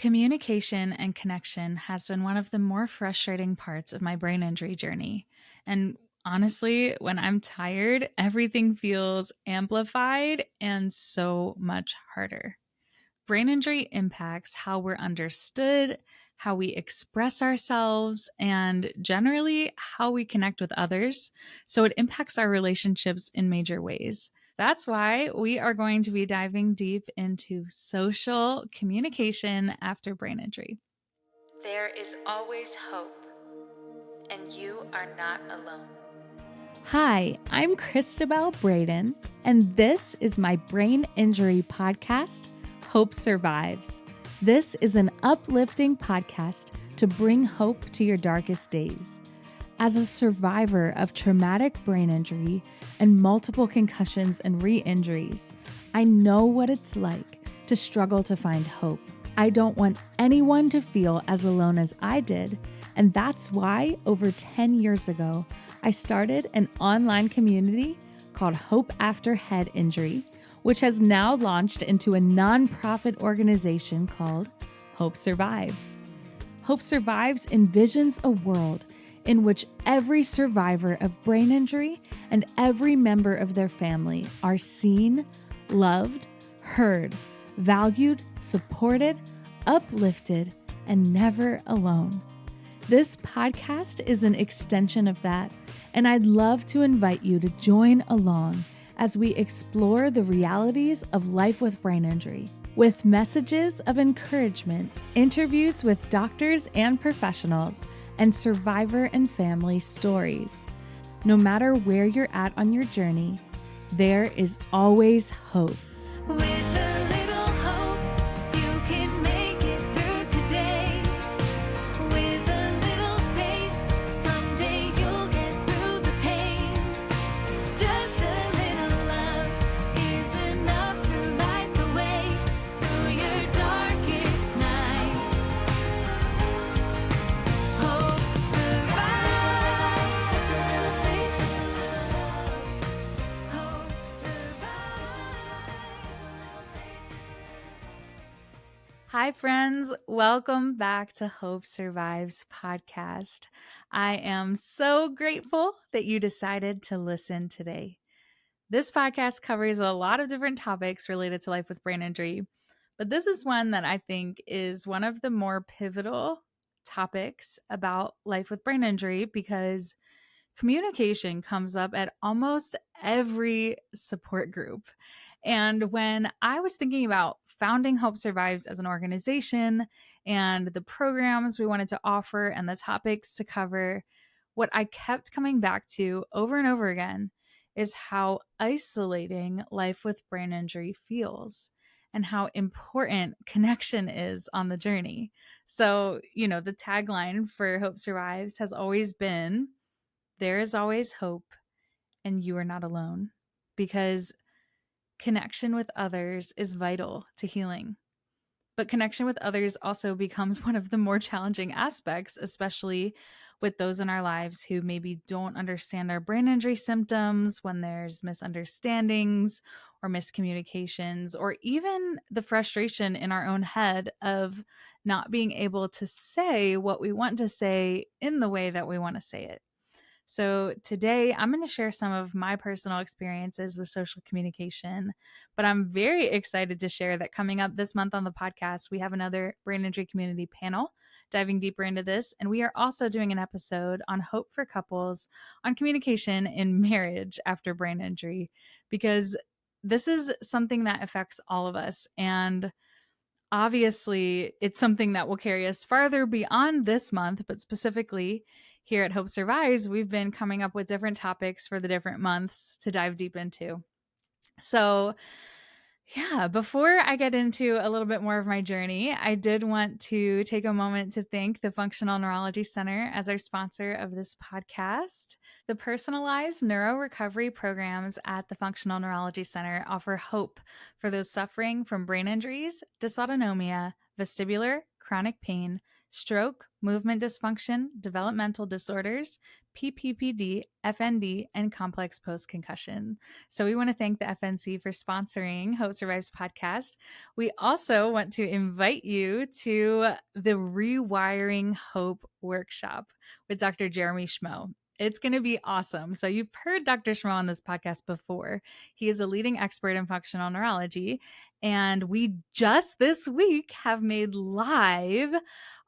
Communication and connection has been one of the more frustrating parts of my brain injury journey. And honestly, when I'm tired, everything feels amplified and so much harder. Brain injury impacts how we're understood, how we express ourselves, and generally how we connect with others. So it impacts our relationships in major ways. That's why we are going to be diving deep into social communication after brain injury. There is always hope, and you are not alone. Hi, I'm Cristabelle Braden, and this is my brain injury podcast, Hope Survives. This is an uplifting podcast to bring hope to your darkest days. As a survivor of traumatic brain injury and multiple concussions and re-injuries, I know what it's like to struggle to find hope. I don't want anyone to feel as alone as I did, and that's why over 10 years ago, I started an online community called Hope After Head Injury, which has now launched into a nonprofit organization called Hope Survives. Hope Survives envisions a world in which every survivor of brain injury and every member of their family are seen, loved, heard, valued, supported, uplifted, and never alone. This podcast is an extension of that, and I'd love to invite you to join along as we explore the realities of life with brain injury, with messages of encouragement, interviews with doctors and professionals, and survivor and family stories. No matter where you're at on your journey, there is always hope. With a little hope, you can make it through today. With a little faith, someday you'll get through the pain. Just a little love is enough to light the way through your darkest night. Hope survives. A little faith, a little love. Hope Hi, friends. Welcome back to Hope Survives podcast. I am so grateful that you decided to listen today. This podcast covers a lot of different topics related to life with brain injury, but this is one that I think is one of the more pivotal topics about life with brain injury because communication comes up at almost every support group. And when I was thinking about founding Hope Survives as an organization and the programs we wanted to offer and the topics to cover, what I kept coming back to over and over again is how isolating life with brain injury feels and how important connection is on the journey. So, the tagline for Hope Survives has always been, there is always hope and you are not alone, because connection with others is vital to healing. But connection with others also becomes one of the more challenging aspects, especially with those in our lives who maybe don't understand our brain injury symptoms, when there's misunderstandings or miscommunications, or even the frustration in our own head of not being able to say what we want to say in the way that we want to say it. So today I'm going to share some of my personal experiences with social communication, but I'm very excited to share that coming up this month on the podcast, we have another brain injury community panel diving deeper into this. And we are also doing an episode on hope for couples on communication in marriage after brain injury, because this is something that affects all of us. And obviously, it's something that will carry us farther beyond this month, but specifically here at Hope Survives, we've been coming up with different topics for the different months to dive deep into. So, yeah, before I get into a little bit more of my journey, I did want to take a moment to thank the Functional Neurology Center as our sponsor of this podcast. The personalized neuro recovery programs at the Functional Neurology Center offer hope for those suffering from brain injuries, dysautonomia, vestibular, chronic pain, stroke, movement dysfunction, developmental disorders, PPPD, FND, and complex post concussion. So we want to thank the FNC for sponsoring Hope Survives podcast. We also want to invite you to the Rewiring Hope workshop with Dr. Jeremy Schmo. It's going to be awesome. So you've heard Dr. Schmo on this podcast before. He is a leading expert in functional neurology. And we just this week have made live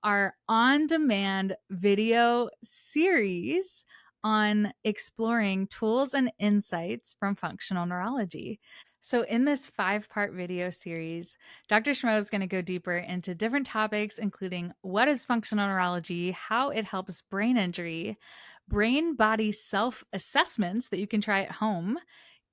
our on-demand video series on exploring tools and insights from functional neurology. So in this 5-part video series, Dr. Schmo is going to go deeper into different topics, including what is functional neurology, how it helps brain injury, brain-body self-assessments that you can try at home,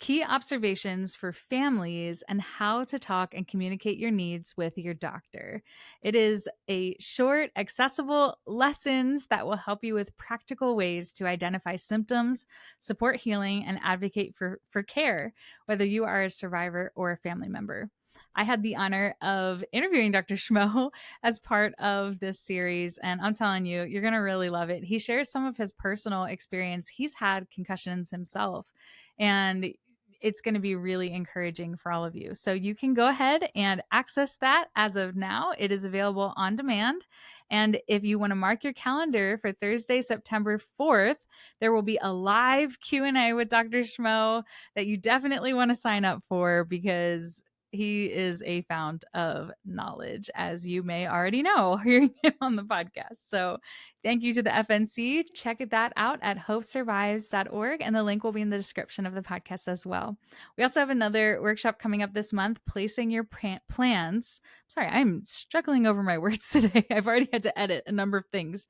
key observations for families, and how to talk and communicate your needs with your doctor. It is a short, accessible lessons that will help you with practical ways to identify symptoms, support healing, and advocate for care, whether you are a survivor or a family member. I had the honor of interviewing Dr. Schmo as part of this series, and I'm telling you, you're going to really love it. He shares some of his personal experience. He's had concussions himself, and it's going to be really encouraging for all of you. So you can go ahead and access that as of now. It is available on demand. And if you want to mark your calendar for Thursday, September 4th, there will be a live Q&A with Dr. Schmo that you definitely want to sign up for, because he is a fount of knowledge, as you may already know, hearing him on the podcast. So thank you to the FNC. Check that out at hopesurvives.org, and the link will be in the description of the podcast as well. We also have another workshop coming up this month, placing your plans. Sorry, I'm struggling over my words today. I've already had to edit a number of things.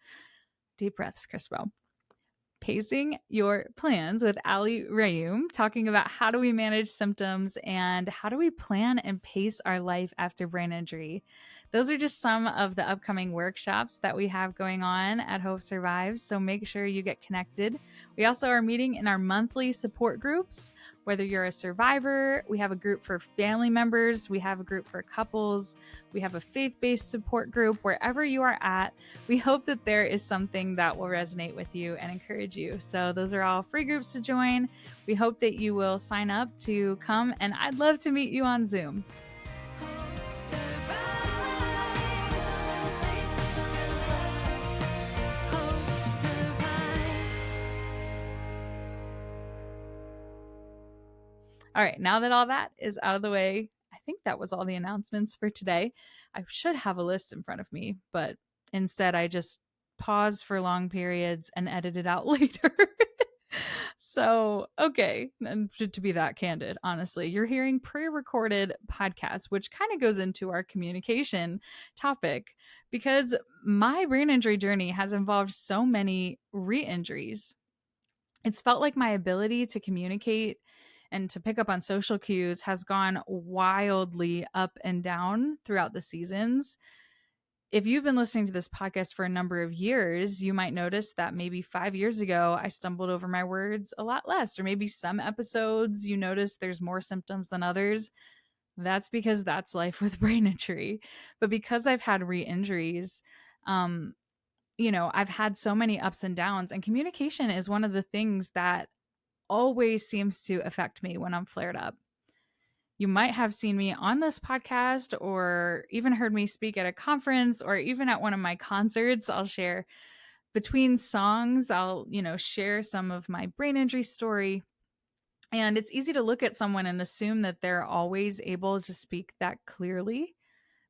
Deep breaths, Cristabelle. Pacing Your Plans with Ali Rayum, talking about how do we manage symptoms and how do we plan and pace our life after brain injury. Those are just some of the upcoming workshops that we have going on at Hope Survives, so make sure you get connected. We also are meeting in our monthly support groups. Whether you're a survivor, we have a group for family members, we have a group for couples, we have a faith-based support group. Wherever you are at, we hope that there is something that will resonate with you and encourage you. So those are all free groups to join. We hope that you will sign up to come, and I'd love to meet you on Zoom. All right, now that all that is out of the way, I think that was all the announcements for today. I should have a list in front of me, but instead I just pause for long periods and edit it out later. So, okay, and to be that candid, honestly, you're hearing pre-recorded podcasts, which kind of goes into our communication topic, because my brain injury journey has involved so many re-injuries. It's felt like my ability to communicate and to pick up on social cues has gone wildly up and down throughout the seasons. If you've been listening to this podcast for a number of years, you might notice that maybe 5 years ago, I stumbled over my words a lot less, or maybe some episodes you notice there's more symptoms than others. That's because that's life with brain injury. But because I've had re-injuries, I've had so many ups and downs, and communication is one of the things that always seems to affect me when I'm flared up. You might have seen me on this podcast, or even heard me speak at a conference, or even at one of my concerts. I'll share between songs, I'll, share some of my brain injury story. And it's easy to look at someone and assume that they're always able to speak that clearly.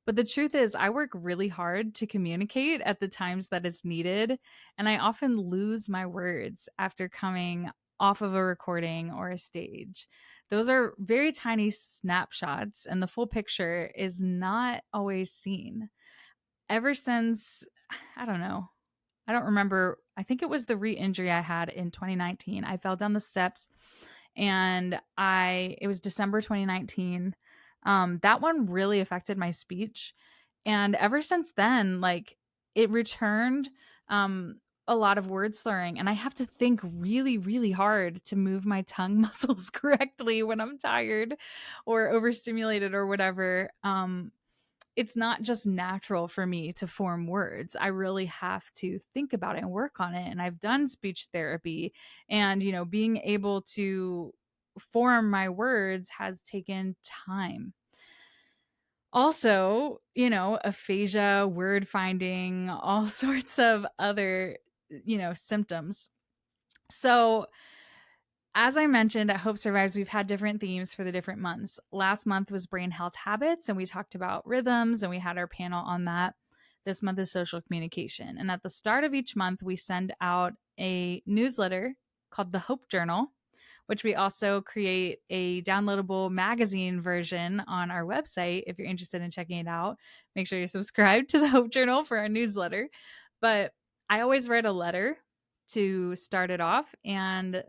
But the truth is, I work really hard to communicate at the times that it's needed, and I often lose my words after coming off of a recording or a stage. Those are very tiny snapshots, and the full picture is not always seen. Ever since, I don't remember, I think it was the re-injury I had in 2019. I fell down the steps, and it was December 2019. That one really affected my speech. And ever since then, it returned a lot of word slurring. And I have to think really, really hard to move my tongue muscles correctly when I'm tired or overstimulated or whatever. it's not just natural for me to form words. I really have to think about it and work on it. And I've done speech therapy, and, being able to form my words has taken time. Also, aphasia, word finding, all sorts of other, symptoms. So, as I mentioned at Hope Survives, we've had different themes for the different months. Last month was brain health habits, and we talked about rhythms, and we had our panel on that. This month is social communication. And at the start of each month, we send out a newsletter called the Hope Journal, which we also create a downloadable magazine version on our website. If you're interested in checking it out, make sure you're subscribed to the Hope Journal for our newsletter. But I always write a letter to start it off. And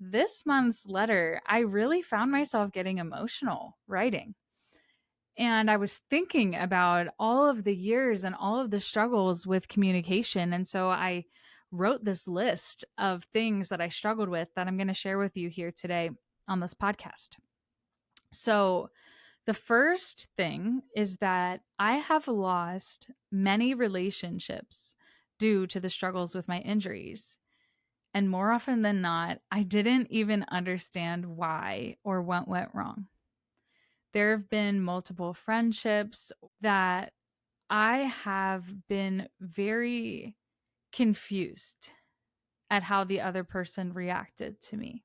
this month's letter, I really found myself getting emotional writing. And I was thinking about all of the years and all of the struggles with communication. And so I wrote this list of things that I struggled with that I'm going to share with you here today on this podcast. So, the first thing is that I have lost many relationships due to the struggles with my injuries. And more often than not, I didn't even understand why or what went wrong. There have been multiple friendships that I have been very confused at how the other person reacted to me.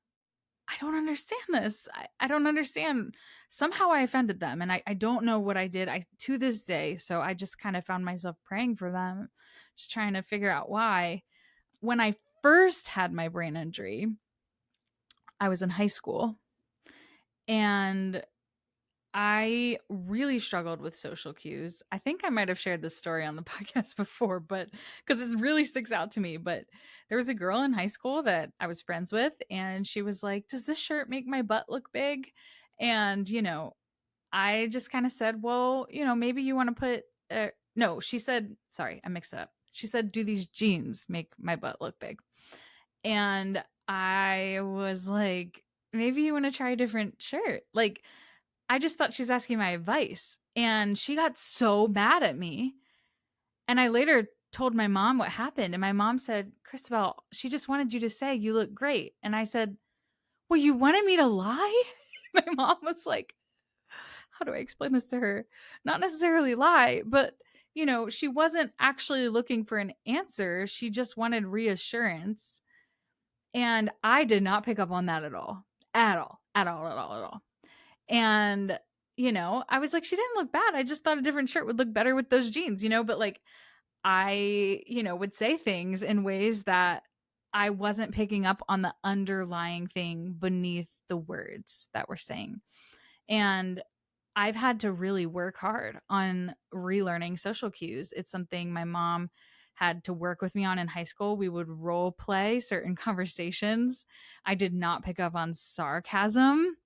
I don't understand this. I don't understand. Somehow I offended them, and I don't know what I did to this day. So I just kind of found myself praying for them, just trying to figure out why. When I first had my brain injury, I was in high school, and I really struggled with social cues. I think I might have shared this story on the podcast before, but because it really sticks out to me. But there was a girl in high school that I was friends with, and she was like, "Does this shirt make my butt look big?" And, I just kind of said, "Well, maybe you want to put," no, she said, sorry, I mixed it up. She said, "Do these jeans make my butt look big?" And I was like, "Maybe you want to try a different shirt." Like, I just thought she was asking my advice. And she got so mad at me. And I later told my mom what happened. And my mom said, "Cristabelle, she just wanted you to say you look great." And I said, "Well, you wanted me to lie?" My mom was like, how do I explain this to her? Not necessarily lie, but she wasn't actually looking for an answer. She just wanted reassurance. And I did not pick up on that at all. At all. At all. At all. At all. And, I was like, she didn't look bad. I just thought a different shirt would look better with those jeans, but like I, would say things in ways that I wasn't picking up on the underlying thing beneath the words that we're saying. And I've had to really work hard on relearning social cues. It's something my mom had to work with me on in high school. We would role play certain conversations. I did not pick up on sarcasm.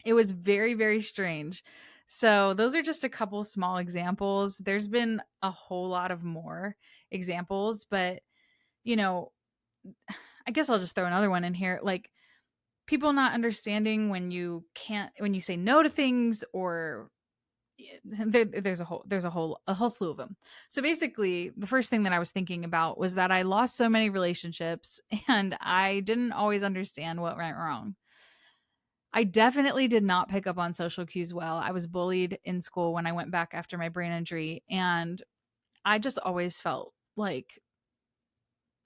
It was very, very strange. So, those are just a couple small examples. There's been a whole lot of more examples, but, you know, I guess I'll just throw another one in here. Like, people not understanding when you say no to things, or there's a whole slew of them. So basically, the first thing that I was thinking about was that I lost so many relationships and I didn't always understand what went wrong. I definitely did not pick up on social cues well. I was bullied in school when I went back after my brain injury, and I just always felt like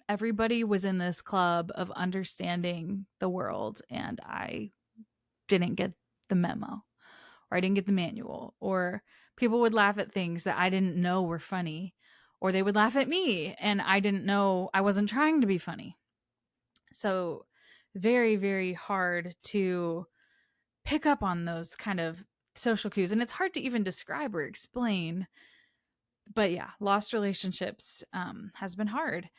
everybody was in this club of understanding the world, and I didn't get the memo, or I didn't get the manual, or people would laugh at things that I didn't know were funny, or they would laugh at me and I didn't know I wasn't trying to be funny. So very, very hard to pick up on those kind of social cues, and it's hard to even describe or explain. But yeah, lost relationships has been hard.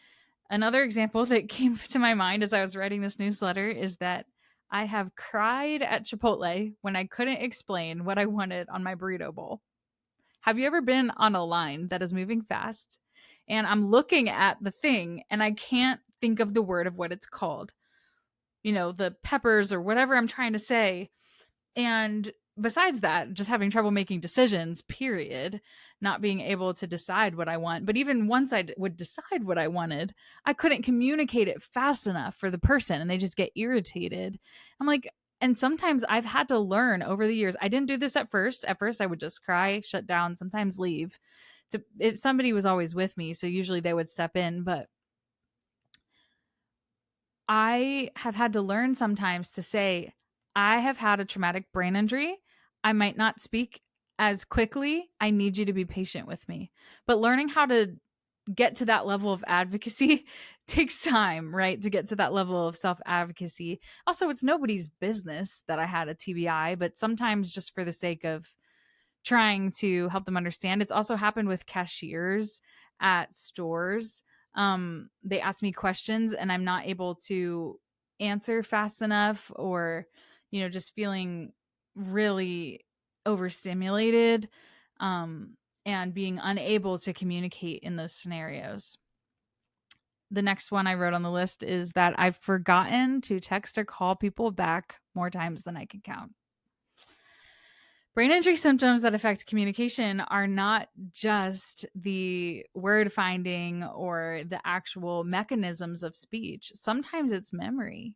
Another example that came to my mind as I was writing this newsletter is that I have cried at Chipotle when I couldn't explain what I wanted on my burrito bowl. Have you ever been on a line that is moving fast and I'm looking at the thing and I can't think of the word of what it's called? The peppers or whatever I'm trying to say. And besides that, just having trouble making decisions, period, not being able to decide what I want. But even once would decide what I wanted, I couldn't communicate it fast enough for the person and they just get irritated. I'm like, and sometimes I've had to learn over the years. I didn't do this at first. At first, I would just cry, shut down, sometimes leave. If somebody was always with me, so usually they would step in, but I have had to learn sometimes to say, I have had a traumatic brain injury. I might not speak as quickly. I need you to be patient with me. But learning how to get to that level of advocacy takes time, right? To get to that level of self advocacy. Also, it's nobody's business that I had a TBI, but sometimes just for the sake of trying to help them understand. It's also happened with cashiers at stores. They ask me questions and I'm not able to answer fast enough, or, just feeling really overstimulated, and being unable to communicate in those scenarios. The next one I wrote on the list is that I've forgotten to text or call people back more times than I can count. Brain injury symptoms that affect communication are not just the word finding or the actual mechanisms of speech. Sometimes it's memory.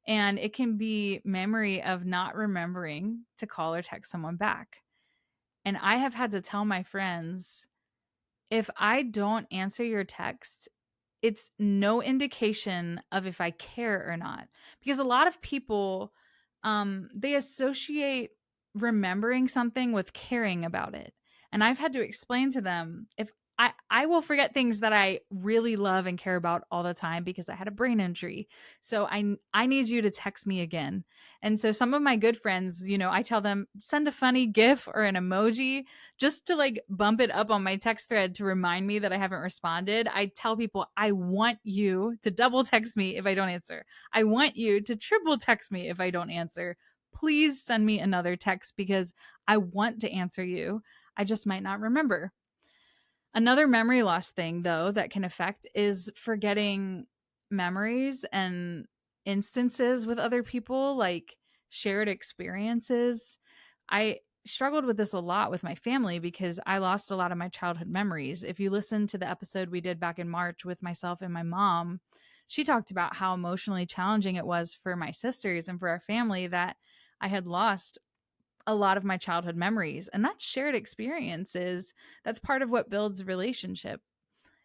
And it can be memory of not remembering to call or text someone back. And I have had to tell my friends, if I don't answer your text, it's no indication of if I care or not. Because a lot of people, they associate remembering something with caring about it. And I've had to explain to them, if I will forget things that I really love and care about all the time because I had a brain injury. So I need you to text me again. And so some of my good friends, I tell them, send a funny GIF or an emoji just to like bump it up on my text thread to remind me that I haven't responded. I tell people, I want you to double text me if I don't answer. I want you to triple text me if I don't answer. Please send me another text because I want to answer you. I just might not remember. Another memory loss thing, though, that can affect is forgetting memories and instances with other people, like shared experiences. I struggled with this a lot with my family because I lost a lot of my childhood memories. If you listen to the episode we did back in March with myself and my mom, she talked about how emotionally challenging it was for my sisters and for our family that I had lost a lot of my childhood memories. And that's shared experiences. That's part of what builds a relationship.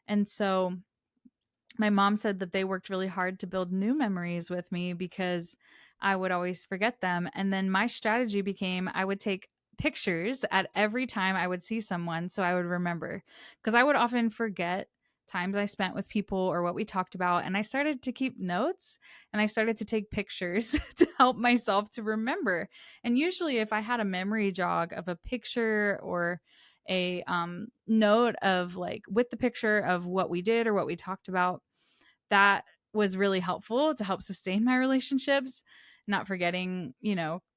And so my mom said that they worked really hard to build new memories with me because I would always forget them. And then my strategy became I would take pictures at every time I would see someone so I would remember, because I would often forget times I spent with people or what we talked about. And I started to keep notes and I started to take pictures to help myself to remember. And usually, if I had a memory jog of a picture or a note of like with the picture of what we did or what we talked about, that was really helpful to help sustain my relationships. Not forgetting,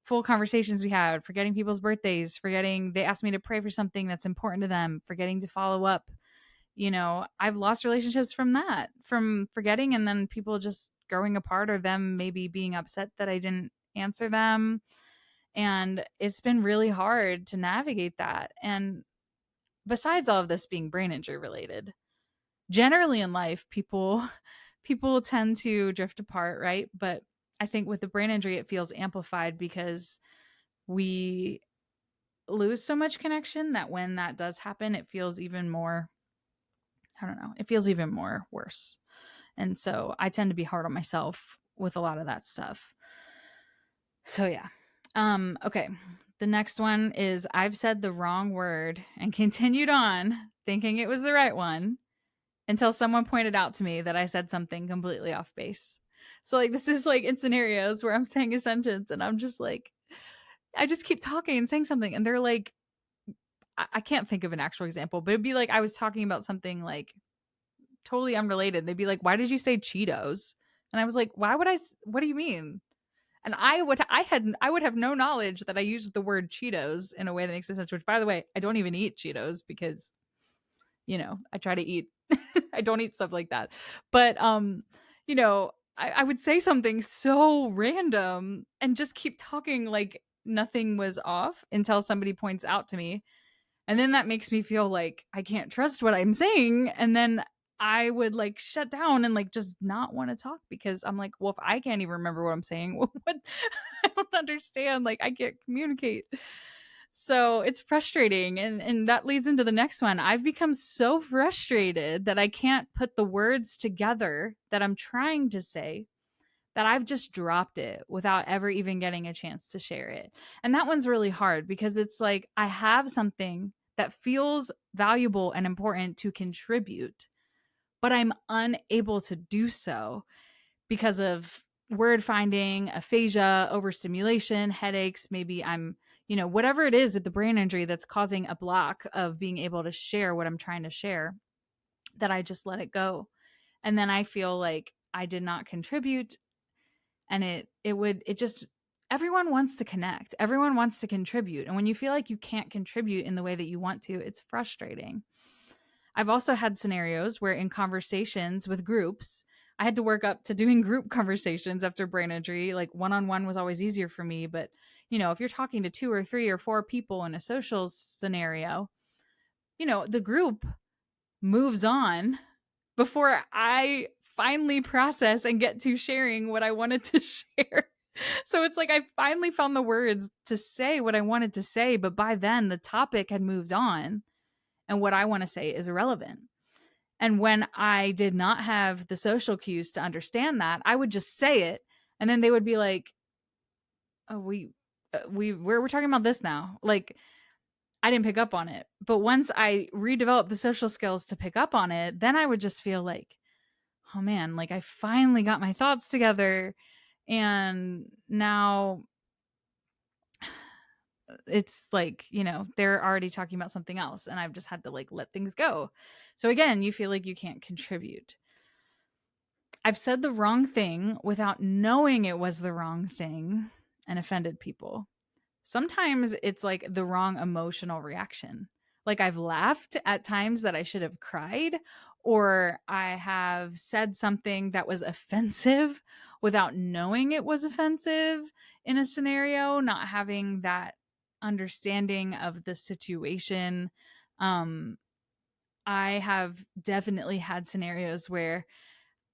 full conversations we had, forgetting people's birthdays, forgetting they asked me to pray for something that's important to them, forgetting to follow up. I've lost relationships from that, from forgetting, and then people just growing apart or them maybe being upset that I didn't answer them. And it's been really hard to navigate that. And besides all of this being brain injury related, generally in life, people tend to drift apart, right? But I think with the brain injury, it feels amplified because we lose so much connection that when that does happen, it feels even more, I don't know, it feels even more worse. And so I tend to be hard on myself with a lot of that stuff. So yeah. Okay. The next one is I've said the wrong word and continued on thinking it was the right one until someone pointed out to me that I said something completely off base. So like this is like in scenarios where I'm saying a sentence and I'm just like, I just keep talking and saying something and they're like, I can't think of an actual example, but it'd be like I was talking about something like totally unrelated. They'd be like, why did you say Cheetos? And I was like, why would what do you mean? And I would have no knowledge that I used the word Cheetos in a way that makes no sense, which by the way, I don't even eat Cheetos because I try to eat I don't eat stuff like that. But I would say something so random and just keep talking like nothing was off until somebody points out to me. And then that makes me feel like I can't trust what I'm saying. And then I would like shut down and like just not want to talk because I'm like, well, if I can't even remember what I'm saying, what I don't understand. Like I can't communicate. So it's frustrating. And that leads into the next one. I've become so frustrated that I can't put the words together that I'm trying to say, that I've just dropped it without ever even getting a chance to share it. And that one's really hard because it's like I have something that feels valuable and important to contribute, but I'm unable to do so because of word finding, aphasia, overstimulation, headaches. Maybe I'm, whatever it is at the brain injury that's causing a block of being able to share what I'm trying to share, that I just let it go. And then I feel like I did not contribute, and it just, everyone wants to connect, everyone wants to contribute, and when you feel like you can't contribute in the way that you want to, it's frustrating. I've also had scenarios where in conversations with groups, I had to work up to doing group conversations after brain injury. Like one-on-one was always easier for me, but if you're talking to 2 or 3 or 4 people in a social scenario, the group moves on before I finally process and get to sharing what I wanted to share. So it's like I finally found the words to say what I wanted to say, but by then the topic had moved on and what I want to say is irrelevant. And when I did not have the social cues to understand that, I would just say it and then they would be like, "Oh, we're talking about this now." Like I didn't pick up on it. But once I redeveloped the social skills to pick up on it, then I would just feel like, oh man, like I finally got my thoughts together. And now it's like, they're already talking about something else. And I've just had to like let things go. So again, you feel like you can't contribute. I've said the wrong thing without knowing it was the wrong thing and offended people. Sometimes it's like the wrong emotional reaction. Like I've laughed at times that I should have cried, or I have said something that was offensive without knowing it was offensive in a scenario, not having that understanding of the situation. I have definitely had scenarios where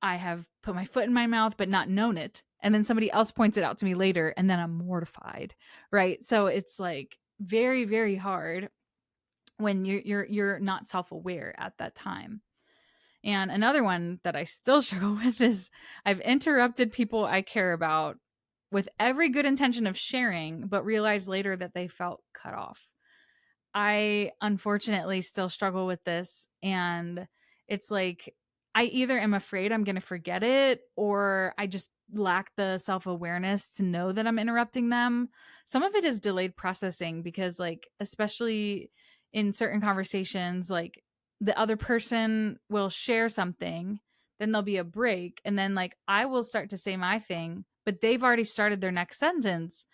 I have put my foot in my mouth but not known it. And then somebody else points it out to me later and then I'm mortified, right? So it's like very, very hard when you're not self-aware at that time. And another one that I still struggle with is I've interrupted people I care about with every good intention of sharing, but realized later that they felt cut off. I unfortunately still struggle with this. And it's like, I either am afraid I'm going to forget it or I just lack the self awareness to know that I'm interrupting them. Some of it is delayed processing because, like, especially in certain conversations, like the other person will share something, then there'll be a break. And then, like, I will start to say my thing, but they've already started their next sentence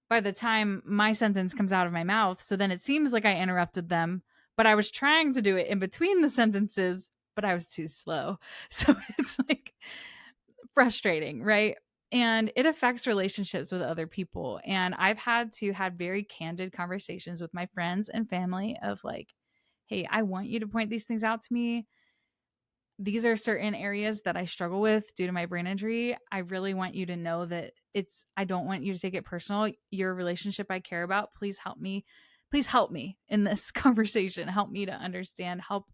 by the time my sentence comes out of my mouth. So then it seems like I interrupted them, but I was trying to do it in between the sentences, but I was too slow. So it's like frustrating, right? And it affects relationships with other people. And I've had to have very candid conversations with my friends and family of like, hey, I want you to point these things out to me. These are certain areas that I struggle with due to my brain injury. I really want you to know that I don't want you to take it personal. Your relationship I care about. Please help me. Please help me in this conversation. Help me to understand, help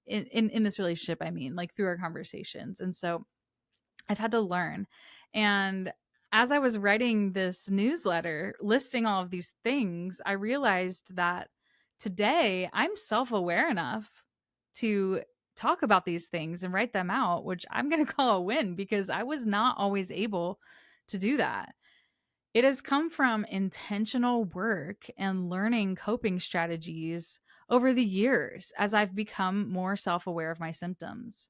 in this relationship. I mean, like through our conversations. And so I've had to learn. And as I was writing this newsletter, listing all of these things, I realized that today I'm self-aware enough to talk about these things and write them out, which I'm going to call a win because I was not always able to do that. It has come from intentional work and learning coping strategies over the years as I've become more self-aware of my symptoms.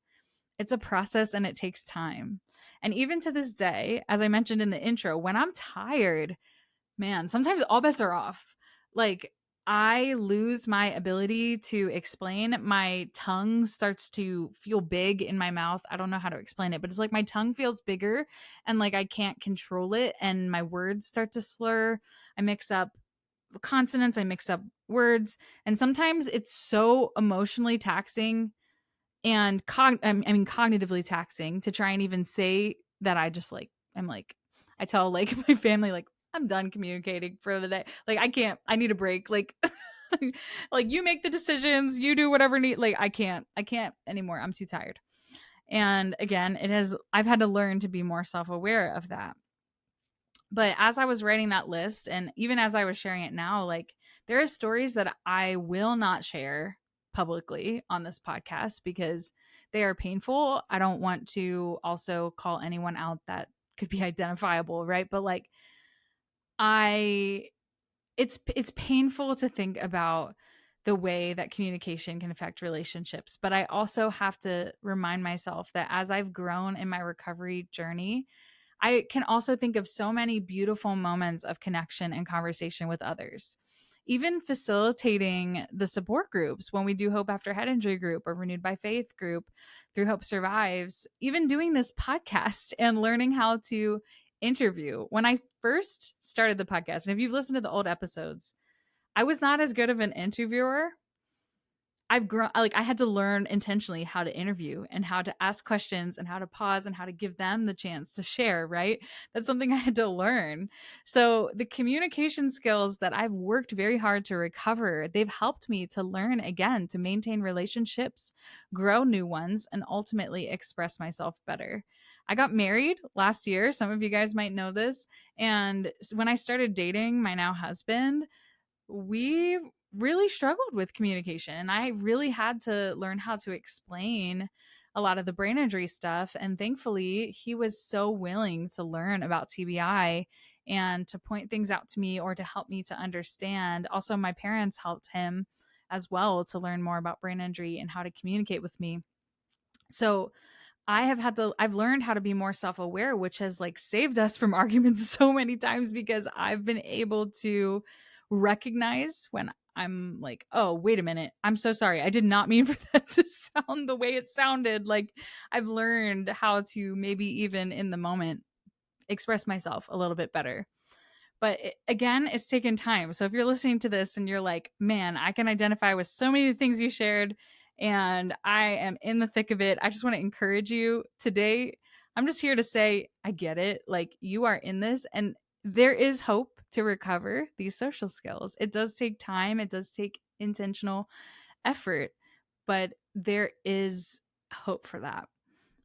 It's a process and it takes time. And even to this day, as I mentioned in the intro, when I'm tired, man, sometimes all bets are off. Like I lose my ability to explain. My tongue starts to feel big in my mouth. I don't know how to explain it, but it's like my tongue feels bigger and like I can't control it and my words start to slur. I mix up consonants, I mix up words, and sometimes it's so emotionally taxing and cognitively taxing to try and even say that I just like I'm like I tell like my family like I'm done communicating for the day. Like I need a break. Like like you make the decisions, you do whatever need like I can't anymore. I'm too tired. And again, I've had to learn to be more self-aware of that. But as I was writing that list and even as I was sharing it now, like there are stories that I will not share publicly on this podcast because they are painful. I don't want to also call anyone out that could be identifiable, right? But like I it's painful to think about the way that communication can affect relationships, but I also have to remind myself that as I've grown in my recovery journey, I can also think of so many beautiful moments of connection and conversation with others. Even facilitating the support groups when we do Hope After Head Injury group or Renewed by Faith group through Hope Survives, even doing this podcast and learning how to interview. When I first started the podcast, and if you've listened to the old episodes, I was not as good of an interviewer. I've grown like I had to learn intentionally how to interview and how to ask questions and how to pause and how to give them the chance to share, right? That's something I had to learn. So the communication skills that I've worked very hard to recover, they've helped me to learn again to maintain relationships, grow new ones, and ultimately express myself better. I got married last year. Some of you guys might know this. And when I started dating my now husband, we really struggled with communication and I really had to learn how to explain a lot of the brain injury stuff, and thankfully he was so willing to learn about TBI and to point things out to me or to help me to understand. Also my parents helped him as well to learn more about brain injury and how to communicate with me. So I've learned how to be more self-aware, which has like saved us from arguments so many times because I've been able to recognize when I'm like, oh, wait a minute. I'm so sorry. I did not mean for that to sound the way it sounded. Like I've learned how to maybe even in the moment express myself a little bit better. But again, it's taken time. So if you're listening to this and you're like, man, I can identify with so many things you shared and I am in the thick of it, I just want to encourage you today. I'm just here to say, I get it. Like you are in this and there is hope to recover these social skills. It does take time, it does take intentional effort, but there is hope for that.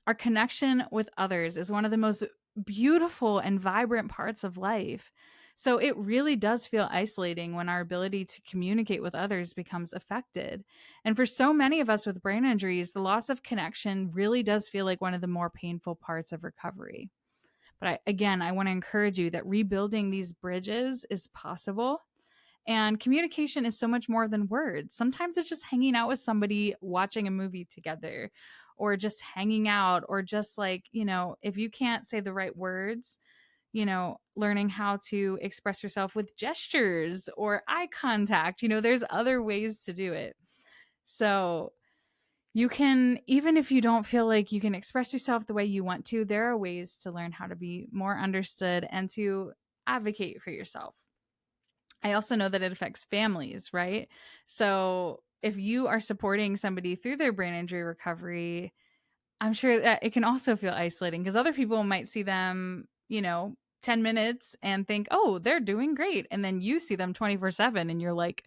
Our connection with others is one of the most beautiful and vibrant parts of life. So it really does feel isolating when our ability to communicate with others becomes affected. And for so many of us with brain injuries, the loss of connection really does feel like one of the more painful parts of recovery. But I want to encourage you that rebuilding these bridges is possible. And communication is so much more than words. Sometimes it's just hanging out with somebody, watching a movie together, or just hanging out, or just like, if you can't say the right words, learning how to express yourself with gestures or eye contact. There's other ways to do it. So you can, even if you don't feel like you can express yourself the way you want to, there are ways to learn how to be more understood and to advocate for yourself. I also know that it affects families, right? So if you are supporting somebody through their brain injury recovery, I'm sure that it can also feel isolating because other people might see them, 10 minutes and think, oh, they're doing great. And then you see them 24/7 and you're like,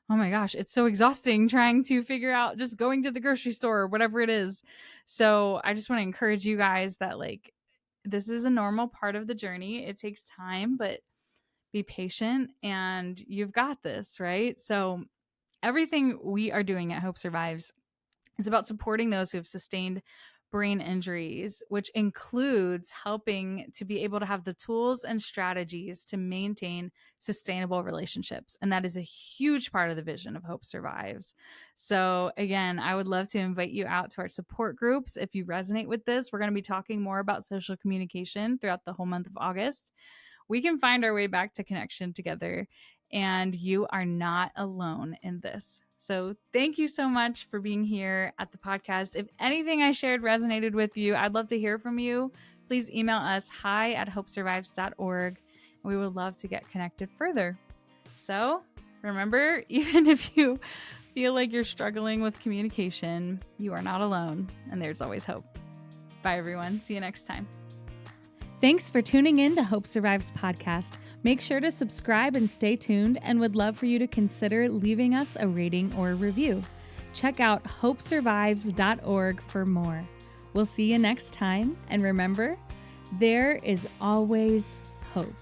oh my gosh, it's so exhausting trying to figure out just going to the grocery store or whatever it is. So I just want to encourage you guys that like this is a normal part of the journey. It takes time, but be patient and you've got this, right? So everything we are doing at Hope Survives is about supporting those who have sustained brain injuries, which includes helping to be able to have the tools and strategies to maintain sustainable relationships. And that is a huge part of the vision of Hope Survives. So, again, I would love to invite you out to our support groups. If you resonate with this, we're going to be talking more about social communication throughout the whole month of August. We can find our way back to connection together. and you are not alone in this. So thank you so much for being here at the podcast. If anything I shared resonated with you, I'd love to hear from you. Please email us hi@hopesurvives.org. We would love to get connected further. So remember, even if you feel like you're struggling with communication, you are not alone, and there's always hope. Bye, everyone. See you next time. Thanks for tuning in to Hope Survives podcast. Make sure to subscribe and stay tuned, and would love for you to consider leaving us a rating or review. Check out hopesurvives.org for more. We'll see you next time, and remember, there is always hope.